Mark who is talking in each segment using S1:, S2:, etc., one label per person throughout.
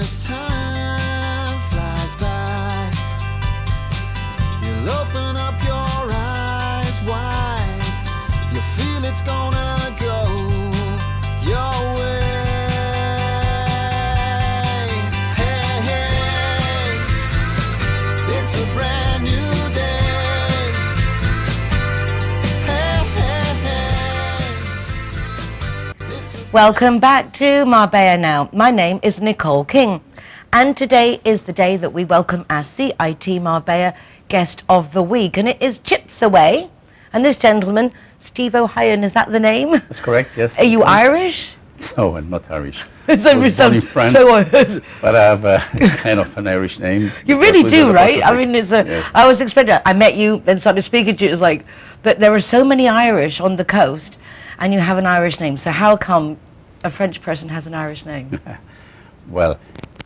S1: as time flies by, you'll open up your eyes wide. You feel it's gonna go your way. Hey, hey, it's a brand new day. Hey, hey, hey.
S2: Welcome back to Marbella Now. My name is Nicole King, and today is the day that we welcome our CIT Marbella Guest of the Week, and it is Chips Away. And this gentleman, Steve O'Hyan, is that the name?
S3: That's correct, yes.
S2: Are you Irish?
S3: No, I'm not Irish.
S2: I was born in France,
S3: but I have a kind of an Irish name.
S2: You really do, right? I mean, it's a.
S3: Yes.
S2: I was expecting. I met you, then started speaking to you. It's like, but there are so many Irish on the coast, and you have an Irish name. So how come a French person has an Irish name?
S3: Well,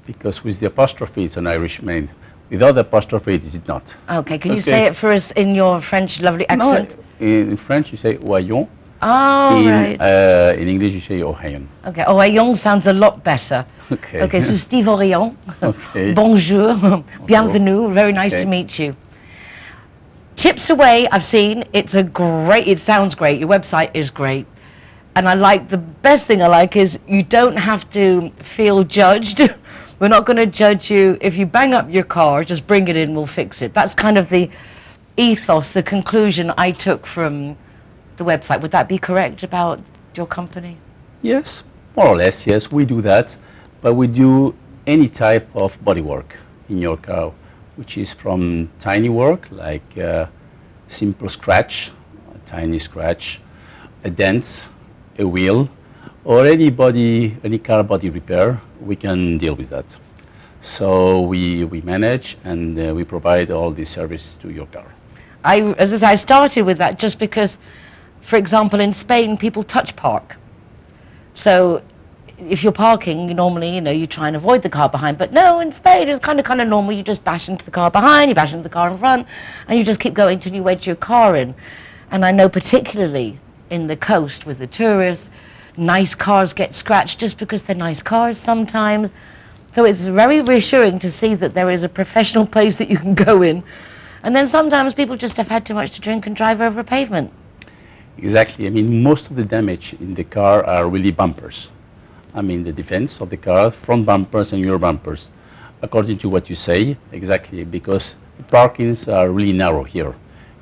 S3: because with the apostrophe, it's an Irish name. Without the apostrophe, it is not.
S2: Okay, can you say it for us in your French lovely accent?
S3: No, in French, you say Oyon.
S2: Oh, right.
S3: In English, you say O'Hyan.
S2: Okay, O'Hyan sounds a lot better.
S3: Okay.
S2: Okay, so Steve O'Hyan.
S3: Okay.
S2: Bonjour, bienvenue, very nice to meet you. Chips Away, I've seen, it sounds great, your website is great. And the best thing I like is you don't have to feel judged. We're not going to judge you. If you bang up your car, just bring it in, we'll fix it. That's kind of the ethos, the conclusion I took from the website. Would that be correct about your company?
S3: Yes, more or less, yes, we do that. But we do any type of bodywork in your car, which is from tiny work, like simple scratch, a tiny scratch, a dent, a wheel, or any car body repair, we can deal with that. So we manage and we provide all the service to your car.
S2: As I say, I started with that just because, for example, in Spain, people touch park. So if you're parking, normally, you try and avoid the car behind. But no, in Spain, it's kind of normal. You just bash into the car behind, you bash into the car in front, and you just keep going till you wedge your car in. And I know particularly in the coast with the tourists, nice cars get scratched just because they're nice cars sometimes. So it's very reassuring to see that there is a professional place that you can go in. And then sometimes people just have had too much to drink and drive over a pavement.
S3: Exactly. I mean, most of the damage in the car are really bumpers. I mean, the defense of the car, front bumpers and rear bumpers, according to what you say, exactly, because the parkings are really narrow here.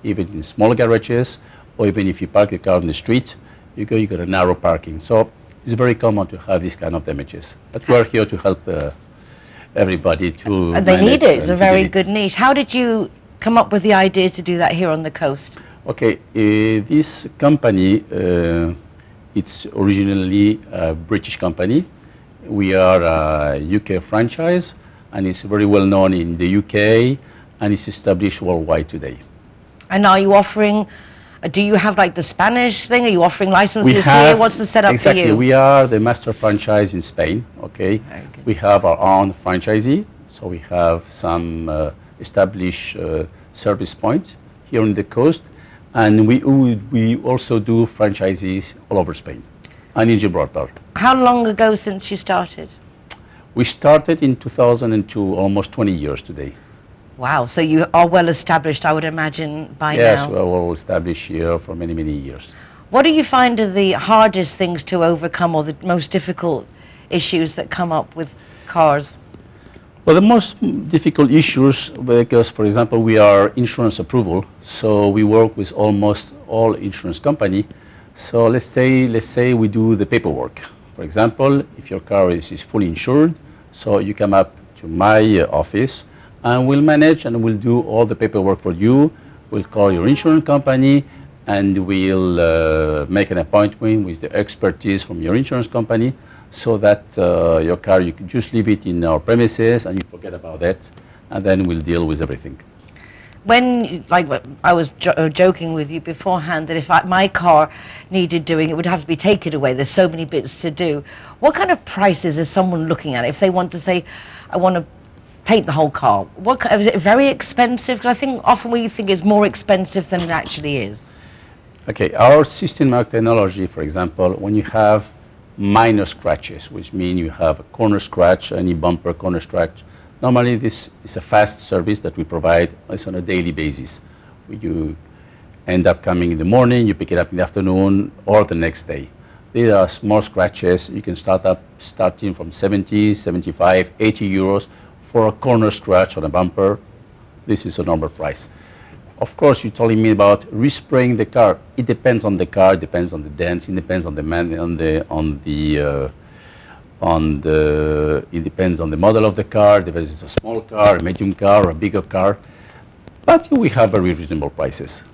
S3: Even in small garages, or even if you park the car on the street, you got a narrow parking. So it's very common to have these kind of damages. But we're here to help everybody to
S2: And they need it. It's a very good niche. How did you come up with the idea to do that here on the coast?
S3: Okay, this company, it's originally a British company. We are a UK franchise, and it's very well known in the UK, and it's established worldwide today.
S2: And are you offering, do you have like the Spanish thing? Are you offering licenses here? What's the setup for you?
S3: Exactly, we are the master franchise in Spain, okay? We have our own franchisee, so we have some established service points here on the coast, and we also do franchisees all over Spain and in Gibraltar.
S2: How long ago since you started?
S3: We started in 2002, almost 20 years today.
S2: Wow, so you are well established, I would imagine, by now.
S3: Yes, we're well established here for many, many years.
S2: What do you find are the hardest things to overcome, or the most difficult issues that come up with cars?
S3: Well, the most difficult issues, because, for example, we are insurance approval, so we work with almost all insurance company. So let's say we do the paperwork. For example, if your car is fully insured, so you come up to my office, and we'll manage and we'll do all the paperwork for you. We'll call your insurance company, and we'll make an appointment with the expertise from your insurance company, so that your car, you can just leave it in our premises and you forget about that, and then we'll deal with everything.
S2: When, like I was joking with you beforehand, that if my car needed doing, it would have to be taken away. There's so many bits to do. What kind of prices is someone looking at if they want to say, I want to paint the whole car? Is it very expensive? Because I think often we think it's more expensive than it actually is.
S3: Okay, our system of technology, for example, when you have minor scratches, which mean you have a corner scratch, any bumper corner scratch. Normally, this is a fast service that we provide. It's on a daily basis. You end up coming in the morning, you pick it up in the afternoon, or the next day. These are small scratches. You can starting from 70, 75, 80 euros for a corner scratch on a bumper. This is a normal price. Of course, you're telling me about respraying the car. It depends on the car, it depends on the dents, it depends on the it depends on the model of the car. It depends if it's a small car, a medium car, or a bigger car. But we have very reasonable prices.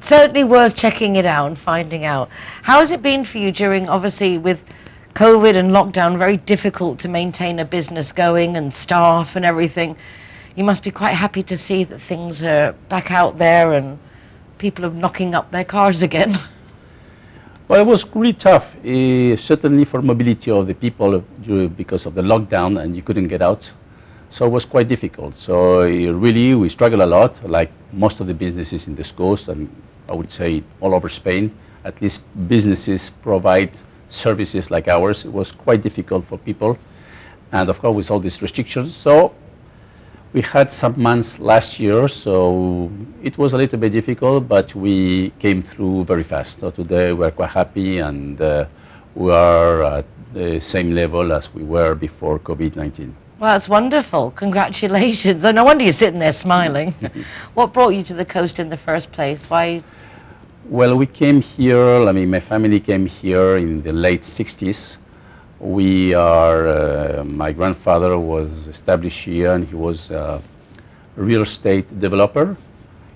S2: Certainly worth checking it out and finding out. How has it been for you during, obviously, with COVID and lockdown, very difficult to maintain a business going and staff and everything? You must be quite happy to see that things are back out there and people are knocking up their cars again.
S3: Well, it was really tough, certainly for mobility of the people because of the lockdown and you couldn't get out. So it was quite difficult. So really we struggled a lot, like most of the businesses in this coast, and I would say all over Spain. At least businesses provide services like ours. It was quite difficult for people. And of course with all these restrictions. So we had some months last year, so it was a little bit difficult, but we came through very fast. So today we're quite happy and we are at the same level as we were before COVID-19.
S2: Well, that's wonderful. Congratulations. And no wonder you're sitting there smiling. What brought you to the coast in the first place? Why?
S3: Well, we came here, I mean, my family came here in the late 60s. We are, my grandfather was established here and he was a real estate developer,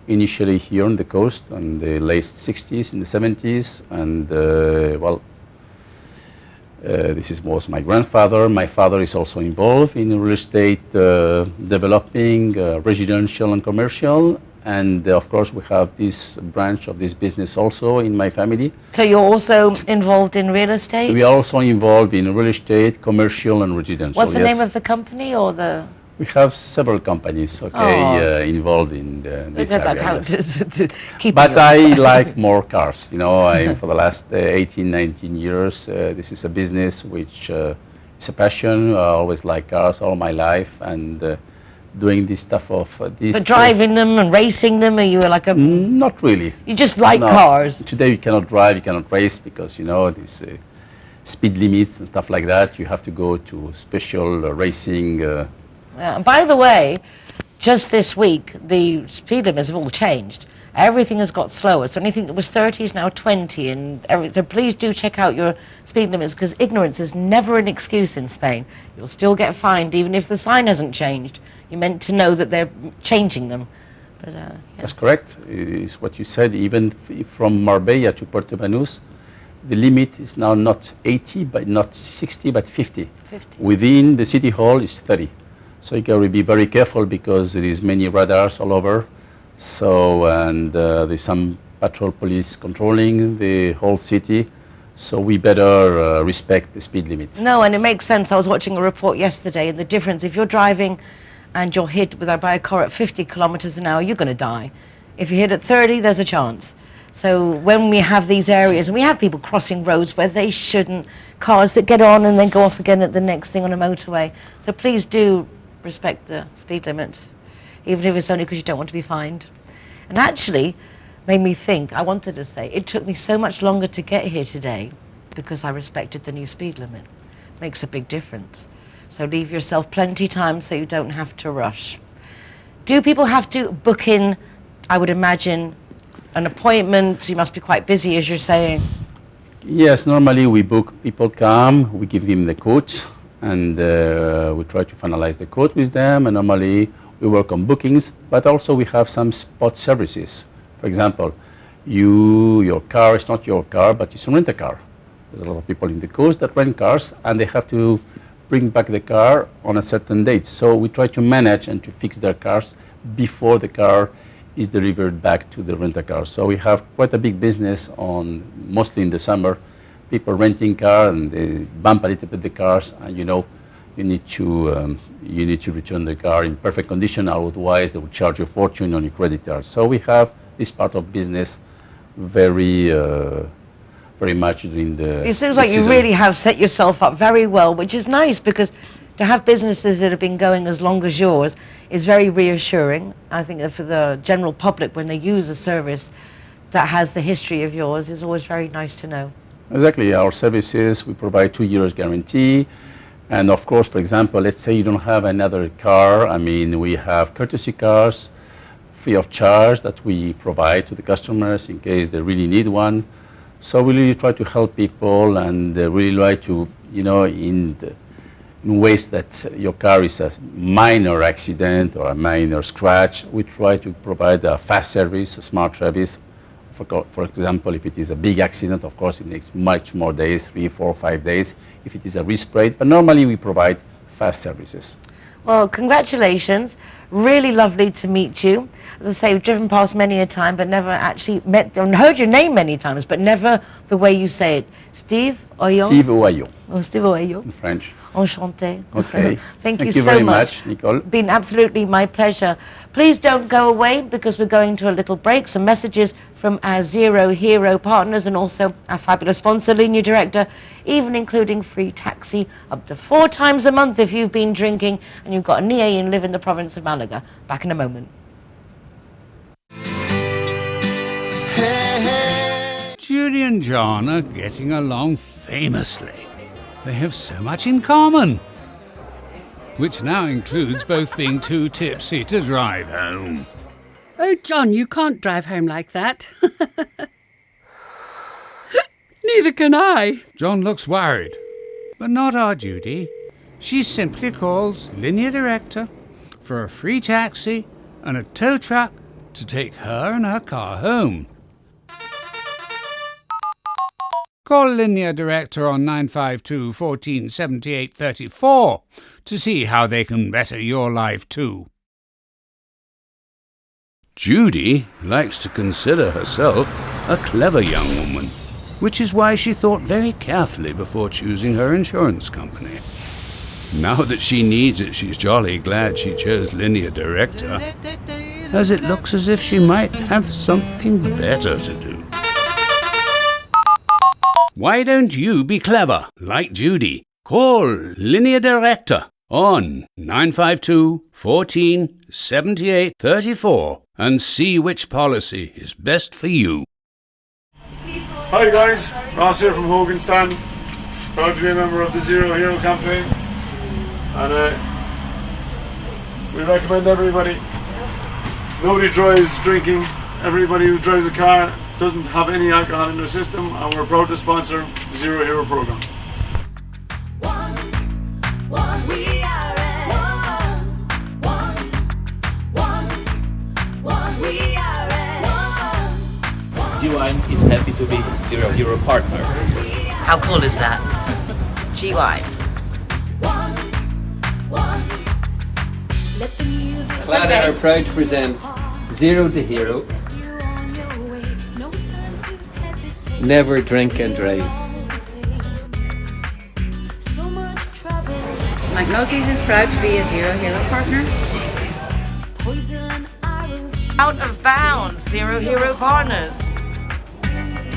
S3: initially here on the coast in the late 60s, in the 70s. And this was my grandfather. My father is also involved in real estate developing, residential and commercial. And of course, we have this branch of this business also in my family.
S2: So you're also involved in real estate?
S3: We are also involved in real estate, commercial and residential.
S2: What's the name of the company or the?
S3: We have several companies, involved in this area. Yes. But I like more cars. You know, for the last 18, 19 years, this is a business which is a passion. I always like cars all my life, and doing this stuff of this.
S2: But driving them and racing them, or you were like a?
S3: Not really.
S2: You just like cars.
S3: Today you cannot drive, you cannot race because these speed limits and stuff like that. You have to go to special racing.
S2: And by the way, just this week the speed limits have all changed. Everything has got slower. So anything that was 30 is now 20, and so please do check out your speed limits because ignorance is never an excuse in Spain. You'll still get fined even if the sign hasn't changed. You're meant to know that they're changing them. But, yes.
S3: That's correct. It's what you said. Even from Marbella to Puerto Banús, the limit is now not 80, but not 60, but 50.
S2: 50.
S3: Within the city hall is 30. So you got to be very careful because there is many radars all over. So, and there's some patrol police controlling the whole city. So we better respect the speed limit.
S2: No, and it makes sense. I was watching a report yesterday, and the difference, if you're driving and you're hit by a car at 50 kilometers an hour, you're going to die. If you're hit at 30, there's a chance. So when we have these areas, and we have people crossing roads where they shouldn't, cars that get on and then go off again at the next thing on a motorway. So please do respect the speed limits, even if it's only because you don't want to be fined. And actually, made me think, I wanted to say, it took me so much longer to get here today because I respected the new speed limit. Makes a big difference. So leave yourself plenty time so you don't have to rush. Do people have to book in, I would imagine, an appointment? You must be quite busy, as you're saying.
S3: Yes, normally we book, people come, we give them the quote, and we try to finalize the quote with them, and normally we work on bookings, but also we have some spot services. For example, your car is not your car, but it's a rent-a-car. There's a lot of people in the coast that rent cars, and they have to bring back the car on a certain date. So we try to manage and to fix their cars before the car is delivered back to the rent-a-car. So we have quite a big business on, mostly in the summer, people renting car and they bump a little bit the cars, and you need to return the car in perfect condition, otherwise they will charge you a fortune on your credit card. So we have this part of business very very much during the
S2: It seems
S3: the
S2: like you
S3: season.
S2: really have set yourself up very well, which is nice because to have businesses that have been going as long as yours is very reassuring. I think that for the general public, when they use a service that has the history of yours, is always very nice to know.
S3: Exactly. Our services, we provide 2 years guarantee. And of course, for example, let's say you don't have another car. I mean, we have courtesy cars free of charge that we provide to the customers in case they really need one. So we really try to help people and really try to, in ways that your car is a minor accident or a minor scratch, we try to provide a fast service, a smart service. For example, if it is a big accident, of course, it takes much more days, 3, 4, 5 days, if it is a wrist braid. But normally we provide fast services.
S2: Well, congratulations. Really lovely to meet you. As I say, we've driven past many a time, but never actually met, or heard your name many times, but never the way you say it. Steve Oyon?
S3: Steve Oyon,
S2: Oh, Steve Oyon.
S3: in French.
S2: Enchanté.
S3: Okay.
S2: Thank you
S3: you
S2: so
S3: very
S2: much.
S3: much, Nicole.
S2: Been absolutely my pleasure. Please don't go away because we're going to a little break. Some messages from our Zero Hero partners and also our fabulous sponsor, Linear Director, even including free taxi up to 4 times a month if you've been drinking and you've got a NIE and live in the province of Malaga. Back in a moment.
S4: Judy and John are getting along famously. They have so much in common, which now includes both being too tipsy to drive home.
S5: Oh, John, you can't drive home like that. Neither can I.
S4: John looks worried, but not our Judy. She simply calls Linear Director for a free taxi and a tow truck to take her and her car home. Call Linear Director on 952 14 78 34 to see how they can better your life too. Judy likes to consider herself a clever young woman, which is why she thought very carefully before choosing her insurance company. Now that she needs it, she's jolly glad she chose Linear Director, as it looks as if she might have something better to do. Why don't you be clever, like Judy? Call Linear Director on 952 14 78 34 and see which policy is best for you.
S6: Hi guys, Ross here from Hogan Stand. Proud to be a member of the Zero Hero campaign. And we recommend everybody, nobody drives drinking. Everybody who drives a car doesn't have any alcohol in their system, and we're proud to sponsor the Zero Hero program.
S7: GWine is happy to be Zero Hero partner.
S2: How cool is that? GY.
S7: Glad and are proud to present Zero the Hero. Never drink and drive.
S8: Magnotes is proud to be a Zero Hero partner.
S2: Out of bounds, Zero Hero partners.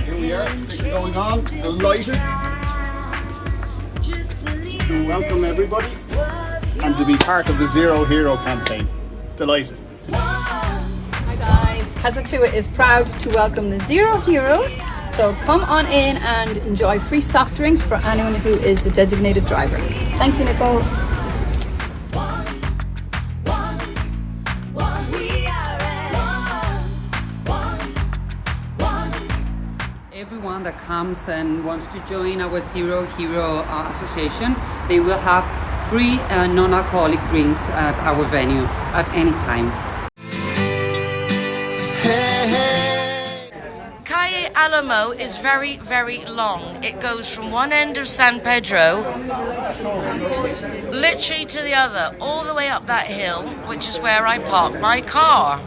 S6: Here we are, things going on, delighted to welcome everybody and to be part of the Zero Hero campaign. Delighted.
S8: Hi guys, Kazatua is proud to welcome the Zero Heroes. So come on in and enjoy free soft drinks for anyone who is the designated driver. Thank you, Nicole.
S9: Everyone that comes and wants to join our Zero Hero Association, they will have free non-alcoholic drinks at our venue at any time.
S2: Calle Alamo is very, very long. It goes from one end of San Pedro, literally to the other, all the way up that hill, which is where I park my car.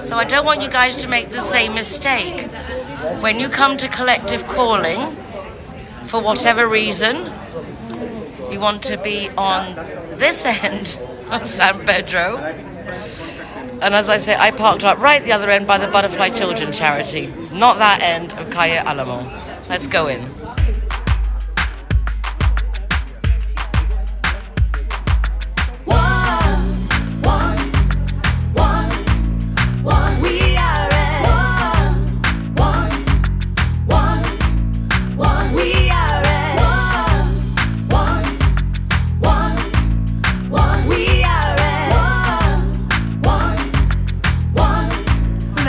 S2: So I don't want you guys to make the same mistake. When you come to collective calling, for whatever reason, you want to be on this end of San Pedro. And as I say, I parked up right the other end by the Butterfly Children charity, not that end of Calle Alamo. Let's go in.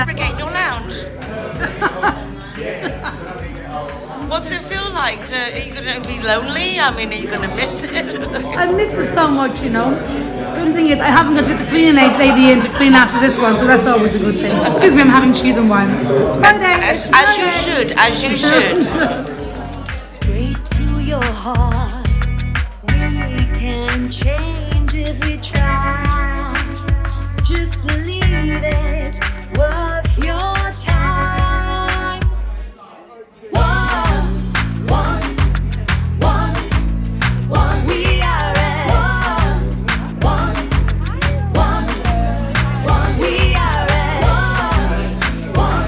S2: Regain your lounge. What's it feel like? Are you going to be lonely? I mean, are you going to miss it?
S10: I miss it so much, you know. The only thing is, I haven't got to get the cleaning lady in to clean after this one, so that's always a good thing. Excuse me, I'm having cheese and wine.
S2: As you should, as you should.
S11: Straight to your heart. We can change if we try. Just believe it's worth your time. One. We are at one. We are at one.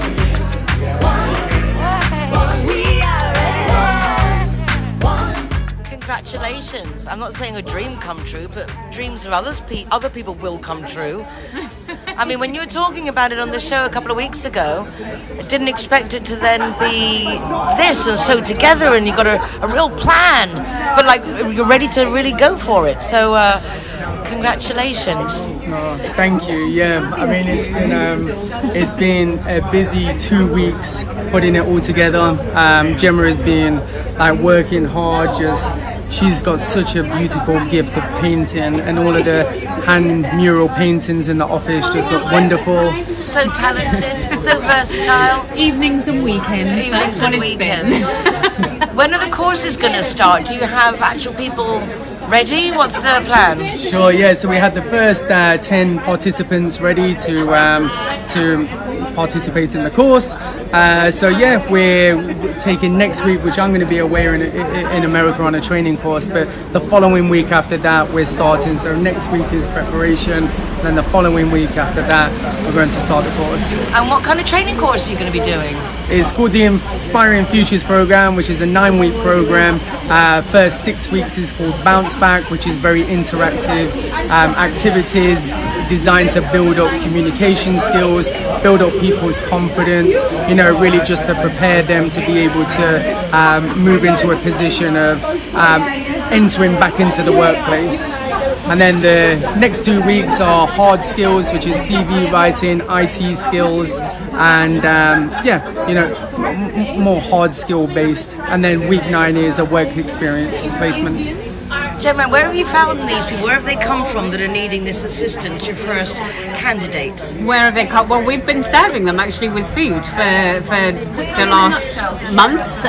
S11: We are at one.
S2: Congratulations. I'm not saying a dream come true, but dreams of other people will come true. I mean, when you were talking about it on the show a couple of weeks ago, I didn't expect it to then be this and so together, and you've got a real plan, but like you're ready to really go for it. So congratulations.
S12: Oh, thank you. Yeah, I mean, it's been a busy 2 weeks putting it all together. Gemma has been like working hard. She's got such a beautiful gift of painting, and all of the hand mural paintings in the office just look wonderful.
S2: So talented, so versatile.
S5: Evenings and weekends. That's what it's been.
S2: When are the courses going to start? Do you have actual people ready? What's the plan?
S12: Sure, yeah. So we had the first 10 participants ready to participate in the course. So yeah, we're taking next week, which I'm going to be away in America on a training course, but the following week after that we're starting. So next week is preparation, and then the following week after that we're going to start the course.
S2: And what kind of training course are you going to be doing?
S12: It's called the Inspiring Futures Program, which is a 9-week program. First 6 weeks is called Bounce Back, which is very interactive activities designed to build up communication skills, build up people's confidence, really just to prepare them to be able to move into a position of entering back into the workplace. And then the next 2 weeks are hard skills, which is CV writing, IT skills, and more hard skill based. And then week 9 is a work experience placement.
S2: Gemma, where have you found these people? Where have they come from that are needing this assistance, your first candidates?
S5: Where have they come? Well, we've been serving them actually with food for the last months.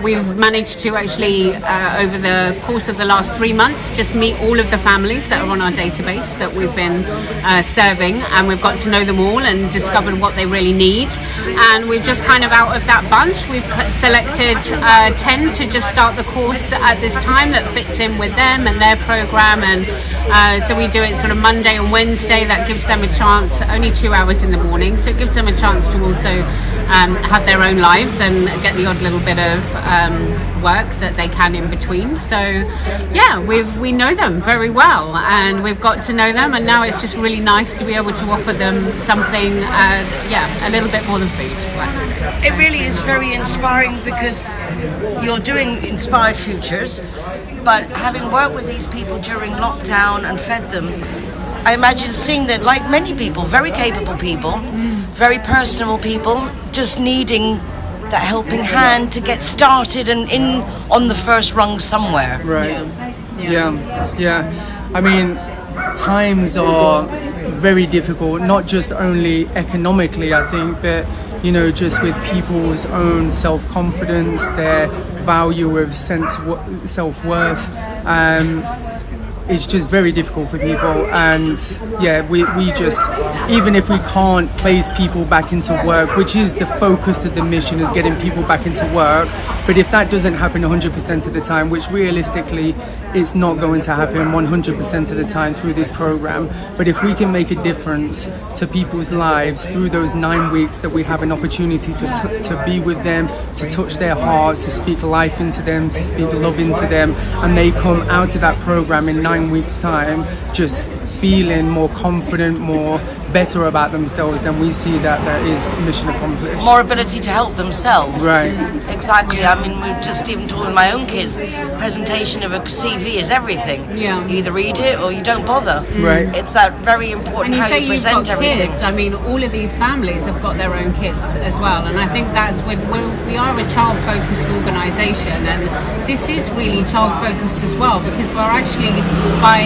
S5: We've managed to actually, over the course of the last 3 months, just meet all of the families that are on our database that we've been serving, and we've got to know them all and discovered what they really need. And we've just kind of, out of that bunch, we've selected 10 to just start the course at this time that fits in with them and their program, and so we do it sort of Monday and Wednesday. That gives them a chance, only 2 hours in the morning, so it gives them a chance to also have their own lives and get the odd little bit of work that they can in between. So yeah, we know them very well, and we've got to know them, and now it's just really nice to be able to offer them something a little bit more than food.
S2: It really is very inspiring, because you're doing Inspired Futures, but having worked with these people during lockdown and fed them, I imagine seeing that, like many people, very capable people, very personable people, just needing that helping hand to get started and in on the first rung somewhere.
S12: Right. Yeah. I mean, times are very difficult, not just only economically, I think, but just with people's own self-confidence, their value of self-worth. it's just very difficult for people. And yeah, we just, even if we can't place people back into work, which is the focus of the mission, is getting people back into work, but if that doesn't happen 100% of the time, which realistically it's not going to happen 100% of the time through this program, but if we can make a difference to people's lives through those 9 weeks that we have an opportunity to be with them, to touch their hearts, to speak life into them, to speak love into them, and they come out of that program in 9 weeks' time just feeling more confident, more better about themselves, then we see that that is mission accomplished.
S2: More ability to help themselves.
S12: Right.
S2: Exactly. I mean, we've just even talking with my own kids. Presentation of a CV is everything.
S5: Yeah.
S2: You either read it or you don't bother.
S12: Right.
S2: It's that very important
S5: And you
S2: how
S5: say
S2: you
S5: you've
S2: present
S5: got
S2: everything.
S5: kids. I mean, all of these families have got their own kids as well, and I think that's we are a child-focused organisation, and this is really child-focused as well, because we're actually by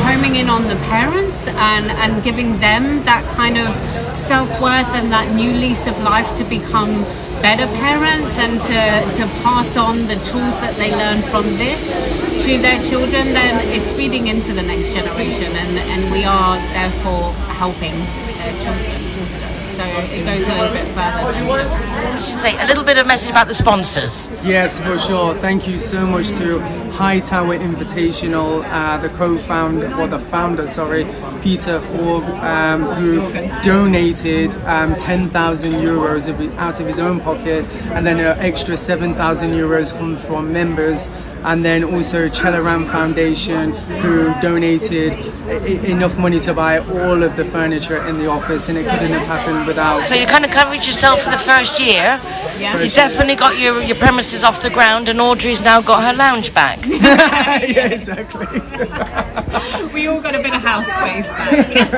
S5: homing in on the parents and giving them that kind of self-worth and that new lease of life to become better parents and to pass on the tools that they learn from this to their children, then it's feeding into the next generation, and we are therefore helping their children also. So it goes a little bit further than just...
S2: I should say a little bit of message about the sponsors.
S12: Yes, for sure. Thank you so much to Hightower Invitational, the founder, Peter Hogg, who donated 10,000 euros out of his own pocket, and then an extra 7,000 euros come from members. And then also Chelaram Foundation, who donated enough money to buy all of the furniture in the office, and it couldn't have happened without...
S2: So you kind of covered yourself for the first year.
S5: Yeah.
S2: You definitely got your premises off the ground, and Audrey's now got her lounge back.
S12: Yeah, exactly.
S5: We all got a bit of house space back.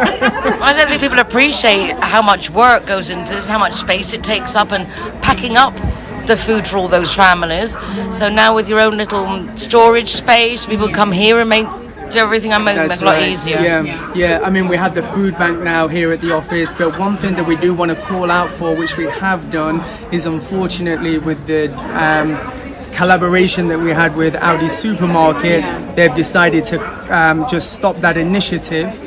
S2: I don't think people appreciate how much work goes into this and how much space it takes up, and packing up the food for all those families. So now with your own little storage space, people come here and do everything a lot
S12: right.
S2: easier.
S12: Yeah. I mean, we have the food bank now here at the office, but one thing that we do want to call out for, which we have done, is unfortunately with the collaboration that we had with Aldi Supermarket, they've decided to just stop that initiative.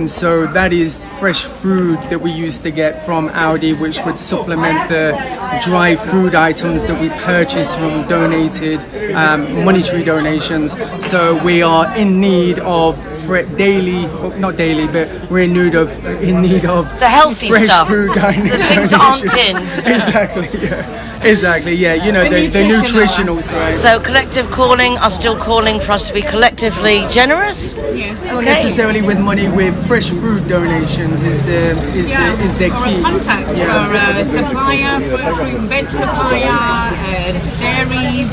S12: So that is fresh food that we used to get from Aldi, which would supplement the dry food items that we purchased from donated monetary donations. So we are in need of not daily, but we're in need of
S2: the healthy
S12: fresh
S2: stuff,
S12: food
S2: the things that aren't tinned.
S12: Exactly. Yeah. You know, the nutritional side.
S2: So collective calling are still calling for us to be collectively generous.
S12: Not necessarily with money, with fresh food donations is the key.
S5: Or a contact for a supplier, for a fruit and veg supplier, dairy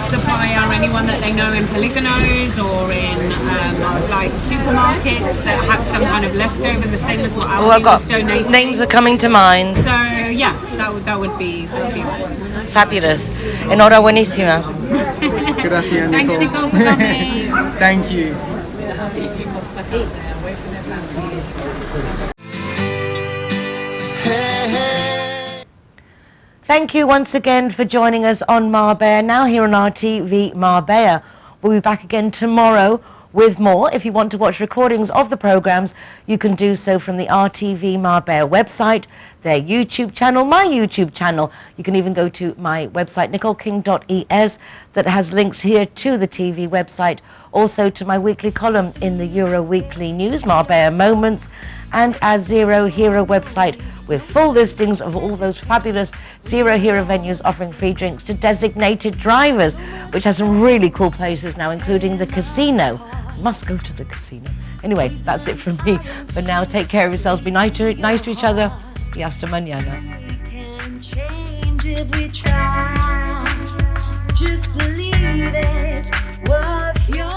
S5: supplier, anyone that they know in Polygonos or in like supermarkets that have some kind of leftover, the same as what Aldi was donating.
S2: Names are coming to mind.
S5: So yeah, that would be awesome.
S2: Fabulous. Enhorabuenísima.
S12: Gracias,
S5: Thanks, Nicole, for coming.
S12: Thank you.
S2: Thank you once again for joining us on Marbella Now here on RTV Marbella. We'll be back again tomorrow with more. If you want to watch recordings of the programmes, you can do so from the RTV Marbella website, their YouTube channel, my YouTube channel. You can even go to my website, nicoleking.es, that has links here to the TV website, also to my weekly column in the Euro Weekly News, Marbella Moments, and our Zero Hero website with full listings of all those fabulous Zero Hero venues offering free drinks to designated drivers, which has some really cool places now, including the casino. Must go to the casino. Anyway, that's it from me. But now, take care of yourselves. Be nice to each other. Y hasta mañana.
S11: We can change if we try. Just believe it's worth your